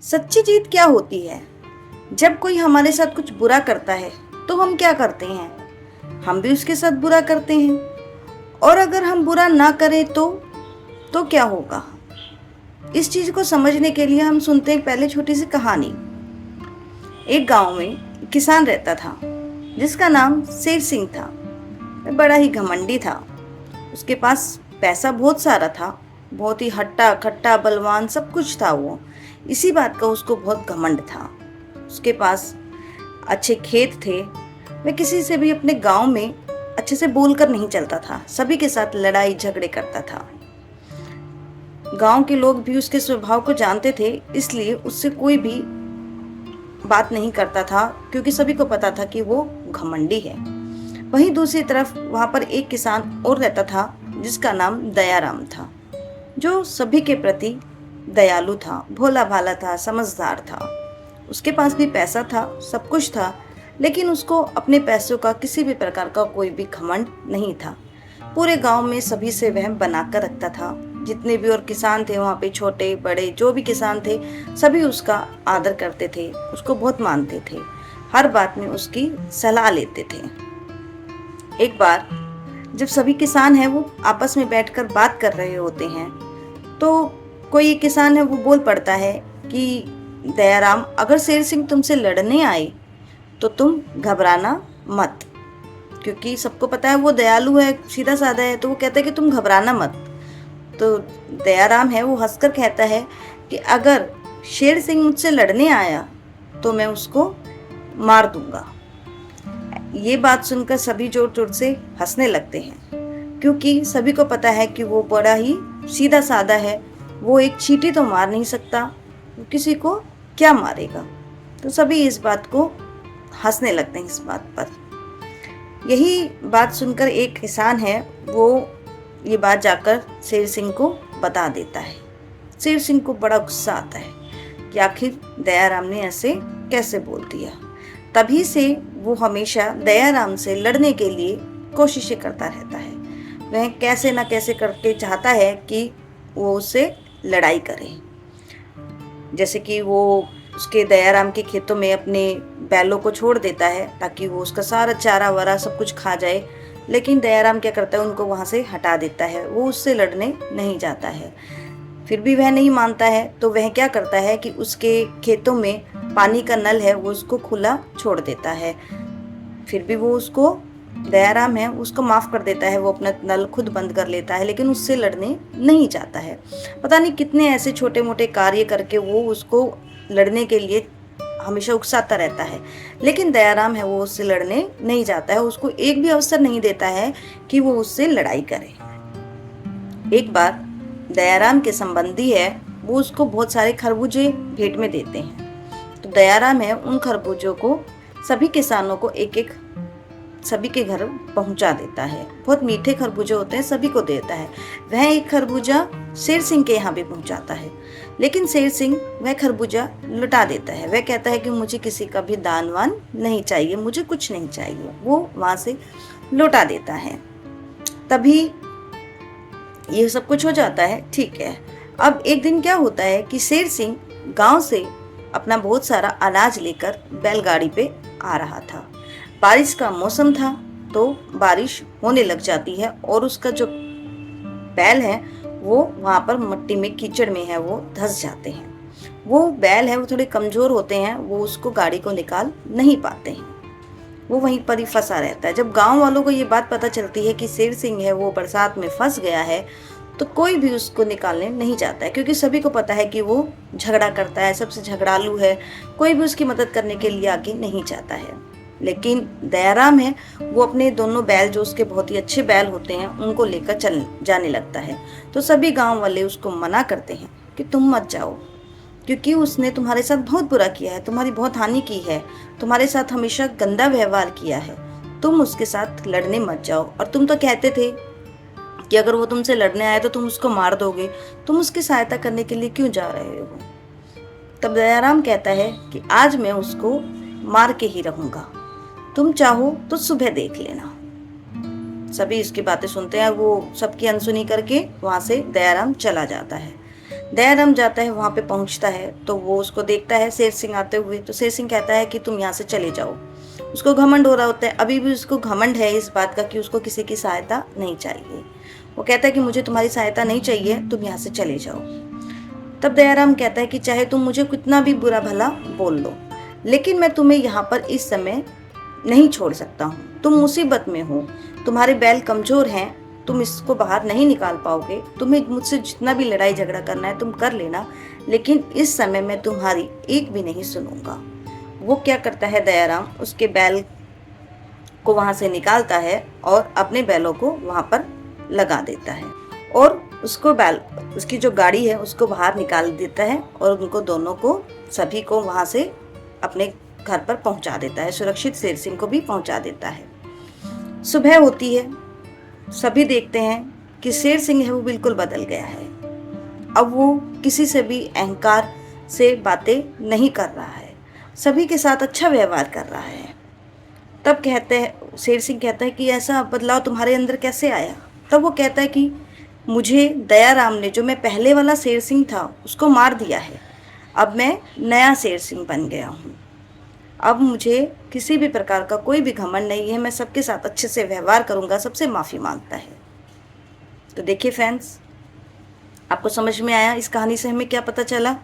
सच्ची जीत क्या होती है? जब कोई हमारे साथ कुछ बुरा करता है तो हम क्या करते हैं? हम भी उसके साथ बुरा करते हैं। और अगर हम बुरा ना करें तो क्या होगा? इस चीज को समझने के लिए हम सुनते हैं पहले छोटी सी कहानी। एक गांव में एक किसान रहता था जिसका नाम शेर सिंह था। वह बड़ा ही घमंडी था। उसके पास पैसा बहुत सारा था। बहुत ही हट्टा खट्टा बलवान सब कुछ था वो। इसी बात का उसको बहुत घमंड था। उसके पास अच्छे खेत थे। वह किसी से भी अपने गांव में अच्छे से बोलकर नहीं चलता था। सभी के साथ लड़ाई झगड़े करता था। गांव के लोग भी उसके स्वभाव को जानते थे, इसलिए उससे कोई भी बात नहीं करता था, क्योंकि सभी को पता था कि वो घमंडी है। वहीं दूसरी तरफ वहां पर एक किसान और रहता था जिसका नाम दयाराम था, जो सभी के प्रति दयालु था, भोला भाला था, समझदार था। उसके पास भी पैसा था, सब कुछ था, लेकिन उसको अपने पैसों का किसी भी प्रकार का कोई भी घमंड नहीं था। पूरे गांव में सभी से वह बनाकर रखता था। जितने भी और किसान थे वहाँ पे, छोटे बड़े जो भी किसान थे, सभी उसका आदर करते थे, उसको बहुत मानते थे, हर बात में उसकी सलाह लेते थे। एक बार जब सभी किसान हैं वो आपस में बैठकर बात कर रहे होते हैं, तो कोई एक किसान है वो बोल पड़ता है कि दयाराम, अगर शेर सिंह तुमसे लड़ने आए तो तुम घबराना मत, क्योंकि सबको पता है वो दयालु है, सीधा साधा है, तो वो कहता है कि तुम घबराना मत। तो दयाराम है वो हंसकर कहता है कि अगर शेर सिंह मुझसे लड़ने आया तो मैं उसको मार दूंगा। ये बात सुनकर सभी जोर जोर से हंसने लगते हैं, क्योंकि सभी को पता है कि वो बड़ा ही सीधा साधा है। वो एक चींटी तो मार नहीं सकता, वो किसी को क्या मारेगा। तो सभी इस बात को हंसने लगते हैं इस बात पर। यही बात सुनकर एक किसान है वो ये बात जाकर शेर सिंह को बता देता है। शेर सिंह को बड़ा गुस्सा आता है कि आखिर दयाराम ने ऐसे कैसे बोल दिया। तभी से वो हमेशा दयाराम से लड़ने के लिए कोशिशें करता रहता है। वह कैसे न कैसे करके चाहता है कि वो उससे लड़ाई करे। जैसे कि वो उसके दयाराम के खेतों में अपने बैलों को छोड़ देता है ताकि वो उसका सारा चारा वारा सब कुछ खा जाए, लेकिन दयाराम क्या करता है, उनको वहां से हटा देता है। वो उससे लड़ने नहीं जाता है। फिर भी वह नहीं मानता है, तो वह क्या करता है कि उसके खेतों में पानी का नल है वो उसको खुला छोड़ देता है। फिर भी वो उसको, दयाराम है, उसको माफ कर देता है। वो अपना नल खुद बंद कर लेता है, लेकिन उससे लड़ने नहीं चाहता है। पता नहीं कितने ऐसे छोटे मोटे कार्य करके वो उसको लड़ने के लिए हमेशा उकसाता रहता है, लेकिन दयाराम है वो उससे लड़ने नहीं जाता है। उसको एक भी अवसर नहीं देता है कि वो उससे लड़ाई करे। एक बार दयाराम के संबंधी है वो उसको बहुत सारे खरबूजे भेंट में देते हैं। तो दयाराम है उन खरबूजों को सभी किसानों को एक एक सभी के घर पहुंचा देता है। बहुत मीठे खरबूजे होते हैं, सभी को देता है। वह एक खरबूजा शेर सिंह के यहाँ भी पहुंचाता है, लेकिन शेर सिंह वह खरबूजा लुटा देता है। वह कहता है कि मुझे किसी का भी दान वान नहीं चाहिए, मुझे कुछ नहीं चाहिए। वो वहां से लुटा देता है। तभी ये सब कुछ हो जाता है, ठीक है। अब एक दिन क्या होता है कि शेर सिंह गांव से अपना बहुत सारा अनाज लेकर बैलगाड़ी पे आ रहा था। बारिश का मौसम था, तो बारिश होने लग जाती है और उसका जो बैल है वो वहां पर मिट्टी में, कीचड़ में है, वो धंस जाते हैं। वो बैल है वो थोड़े कमजोर होते हैं, वो उसको गाड़ी को निकाल नहीं पाते हैं। वो वहीं पर ही फंसा रहता है। जब गांव वालों को ये बात पता चलती है कि शेर सिंह है वो बरसात में फंस गया है, तो कोई भी उसको निकालने नहीं जाता है, क्योंकि सभी को पता है कि वो झगड़ा करता है, सबसे झगड़ालू है। कोई भी उसकी मदद करने के लिए आगे नहीं जाता है। लेकिन दयाराम है वो अपने दोनों बैल, जो उसके बहुत ही अच्छे बैल होते हैं, उनको लेकर चल जाने लगता है। तो सभी गांव वाले उसको मना करते हैं कि तुम मत जाओ, क्योंकि उसने तुम्हारे साथ बहुत बुरा किया है, तुम्हारी बहुत हानि की है, तुम्हारे साथ हमेशा गंदा व्यवहार किया है। तुम उसके साथ लड़ने मत जाओ। और तुम तो कहते थे कि अगर वो तुमसे लड़ने आए तो तुम उसको मार दोगे, तुम उसकी सहायता करने के लिए क्यों जा रहे हो? तब दयाराम कहता है कि आज मैं उसको मार के ही रहूंगा, तुम चाहो तो सुबह देख लेना। सभी इसकी बातें सुनते हैं। वो सबकी अनसुनी करके वहां से दयाराम चला जाता है। दयाराम जाता है, वहाँ पे पहुँचता है तो वो उसको देखता है शेर सिंह आते हुए, तो शेर सिंह कहता है कि तुम यहाँ से चले जाओ। उसको घमंड हो रहा होता है, अभी भी उसको घमंड है इस बात का कि उसको किसी की सहायता नहीं चाहिए। वो कहता है कि मुझे तुम्हारी सहायता नहीं चाहिए, तुम यहाँ से चले जाओ। तब दयाराम कहता है कि चाहे तुम मुझे कितना भी बुरा भला बोल लो, लेकिन मैं तुम्हें यहाँ पर इस समय नहीं छोड़ सकता हूँ। तुम मुसीबत में हो, तुम्हारे बैल कमजोर हैं, तुम इसको बाहर नहीं निकाल पाओगे। तुम्हें मुझसे जितना भी लड़ाई झगड़ा करना है तुम कर लेना, लेकिन इस समय मैं तुम्हारी एक भी नहीं सुनूंगा। वो क्या करता है, दयाराम उसके बैल को वहां से निकालता है और अपने बैलों को वहां पर लगा देता है और उसकी जो गाड़ी है उसको बाहर निकाल देता है और उनको दोनों को, सभी को वहां से अपने घर पर पहुंचा देता है, सुरक्षित शेर सिंह को भी पहुंचा देता है। सुबह होती है, सभी देखते हैं कि शेर सिंह है वो बिल्कुल बदल गया है। अब वो किसी से भी अहंकार से बातें नहीं कर रहा है, सभी के साथ अच्छा व्यवहार कर रहा है। तब शेर सिंह कहता है कि ऐसा बदलाव तुम्हारे अंदर कैसे आया? तब वो कहता है कि मुझे दयाराम ने, जो मैं पहले वाला शेर सिंह था, उसको मार दिया है। अब मैं नया शेर सिंह बन गया हूँ। अब मुझे किसी भी प्रकार का कोई भी घमंड नहीं है, मैं सबके साथ अच्छे से व्यवहार करूँगा, सबसे माफ़ी मांगता है। तो देखिए फ्रेंड्स, आपको समझ में आया इस कहानी से हमें क्या पता चला?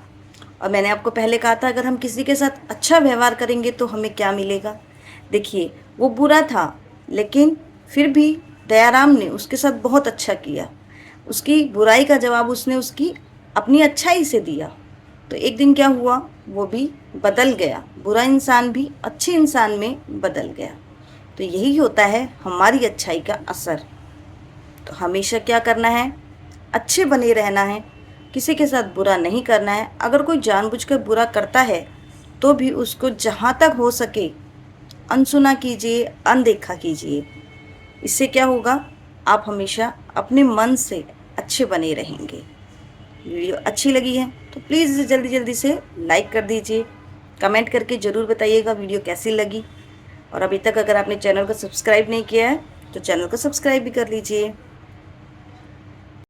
और मैंने आपको पहले कहा था अगर हम किसी के साथ अच्छा व्यवहार करेंगे तो हमें क्या मिलेगा। देखिए वो बुरा था, लेकिन फिर भी दयाराम ने उसके साथ बहुत अच्छा किया। उसकी बुराई का जवाब उसने उसकी अपनी अच्छाई से दिया। तो एक दिन क्या हुआ, वो भी बदल गया, बुरा इंसान भी अच्छे इंसान में बदल गया। तो यही होता है हमारी अच्छाई का असर। तो हमेशा क्या करना है, अच्छे बने रहना है, किसी के साथ बुरा नहीं करना है। अगर कोई जानबूझकर बुरा करता है तो भी उसको जहाँ तक हो सके अनसुना कीजिए, अनदेखा कीजिए। इससे क्या होगा, आप हमेशा अपने मन से अच्छे बने रहेंगे। वीडियो अच्छी लगी है तो प्लीज़ जल्दी जल्दी से लाइक कर दीजिए, कमेंट करके ज़रूर बताइएगा वीडियो कैसी लगी। और अभी तक अगर आपने चैनल को सब्सक्राइब नहीं किया है तो चैनल को सब्सक्राइब भी कर लीजिए।